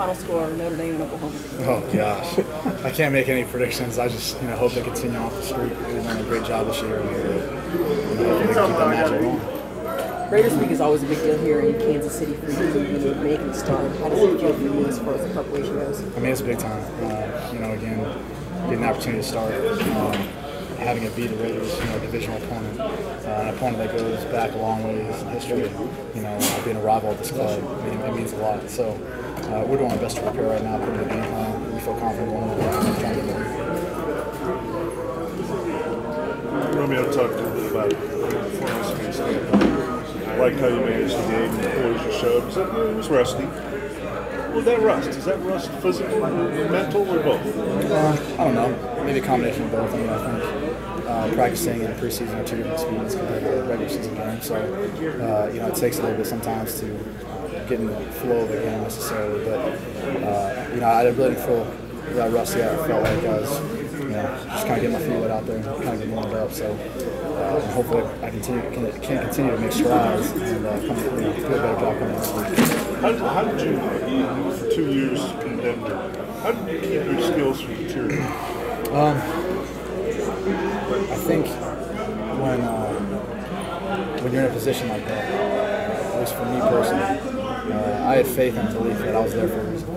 final score, Notre Dame and Oklahoma? Oh gosh, I can't make any predictions. I just hope they continue off the streak. They've done a great job this year, and hopefully they keep that magic going. Raiders Week is always a big deal here in Kansas City for you when you're making the start. How does it feel for you as far as the preparation goes? I mean, it's a big time. Again, getting the opportunity to start, having it be the Raiders, a divisional opponent, an opponent that goes back a long ways in history. Being a rival at this club, it means a lot. So we're doing our best to prepare right now, putting the game plan. We feel confident going into the trying to win. You want me to talk a little bit about performance standpoint? I liked how you managed the game and the poise you showed. It was rusty. Well, that rust, is that rust physical, mental, or both? I don't know. Maybe a combination of both. I think practicing in preseason are two different speeds compared to a regular season game. So, it takes a little bit sometimes to get in the flow of the game necessarily. But, I really didn't feel that rusty. I felt like I was, just kind of getting my feet wet out there and kind of getting warmed up. So, hopefully I can continue to make strides and do a better job coming this week. How did you, for 2 years in Denver, how did you keep your skills from deteriorating? I think when you're in a position like that, at least for me personally, I had faith and belief that I was there for a reason.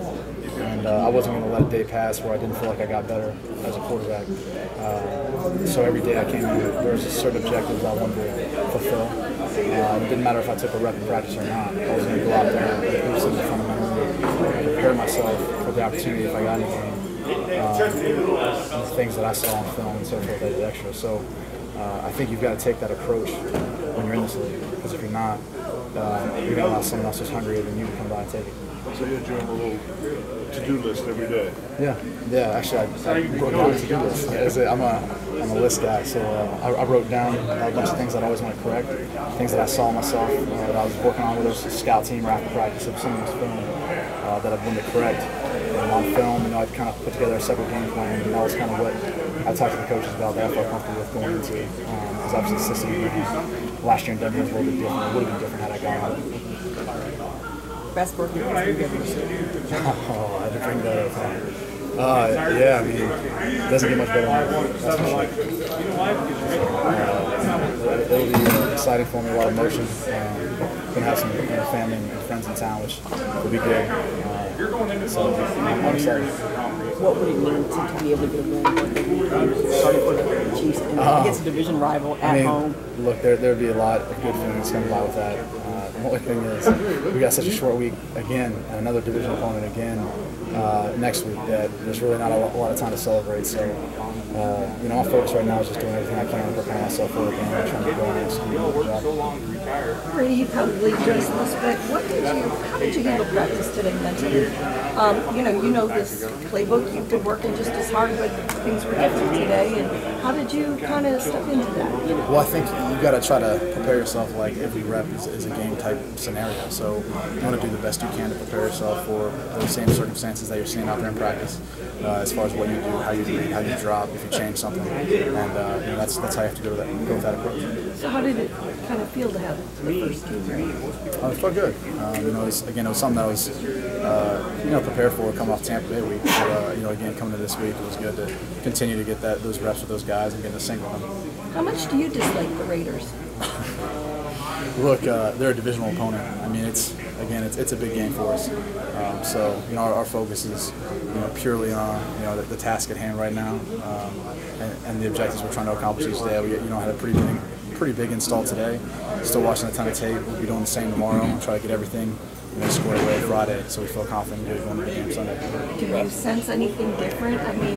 And I wasn't going to let a day pass where I didn't feel like I got better as a quarterback. So every day I came in, there was certain objectives I wanted to fulfill. It didn't matter if I took a rep in practice or not. I was going to go out there and do something fundamental, prepare myself for the opportunity if I got any game. The things that I saw on film and so forth that did extra. So I think you've got to take that approach when you're in this league, because if you're not, you're going to allow someone else who's hungrier than you to come by and take it. So you had your own little to-do list every day. Yeah. Actually, I wrote down a to-do list. I'm a list guy, so I wrote down a bunch of things that I always want to correct, things that I saw myself that I was working on with a scout team or after practice of someone's film that I wanted to correct. And on film, I'd kind of put together a separate game plan, and that was kind of what I talked to the coaches about that I felt comfortable with going into. Because obviously, the system last year in Denver was a little bit different. It would have been different had I gone out. Best working place you've ever seen? Oh, I had to bring that up. Yeah, it doesn't get much better than that. That's for sure. It'll be exciting for me, a lot of emotion. Going to have some family and friends in town, which will be good. So I'm excited. What would it mean to be able to get a win starting for the Chiefs and against a division rival at home? Look, there'd be a lot of good things coming by with that. The only thing is we got such a short week again, and another division opponent again next week that there's really not a lot of time to celebrate. So, my focus right now is just doing everything I can to prepare myself for the game and trying to go and execute. Brady, you probably addressed this, but how did you handle practice today mentally? You know this playbook. You've been working just as hard, but things were different today. And how did you kind of step into that? Well, I think you got to try to prepare yourself like every rep is a game type scenario. So you want to do the best you can to prepare yourself for those same circumstances that you're seeing out there in practice, as far as what you do, how you read, how you drop, if you change something, and that's how you have to go with that approach. So how did it kind of feel to have the first game? It felt good. It was something that I was prepared for coming off Tampa Bay week. But, again, coming to this week, it was good to continue to get those reps with those guys and get in a sync with them. How much do you dislike the Raiders? Look, they're a divisional opponent. It's a big game for us. So our focus is purely on the task at hand right now, and the objectives we're trying to accomplish each day. We had a pretty big install today. Still watching a ton of tape. We'll be doing the same tomorrow. We'll try to get everything squared away Friday, so we feel confident going to the game Sunday. Do you sense anything different?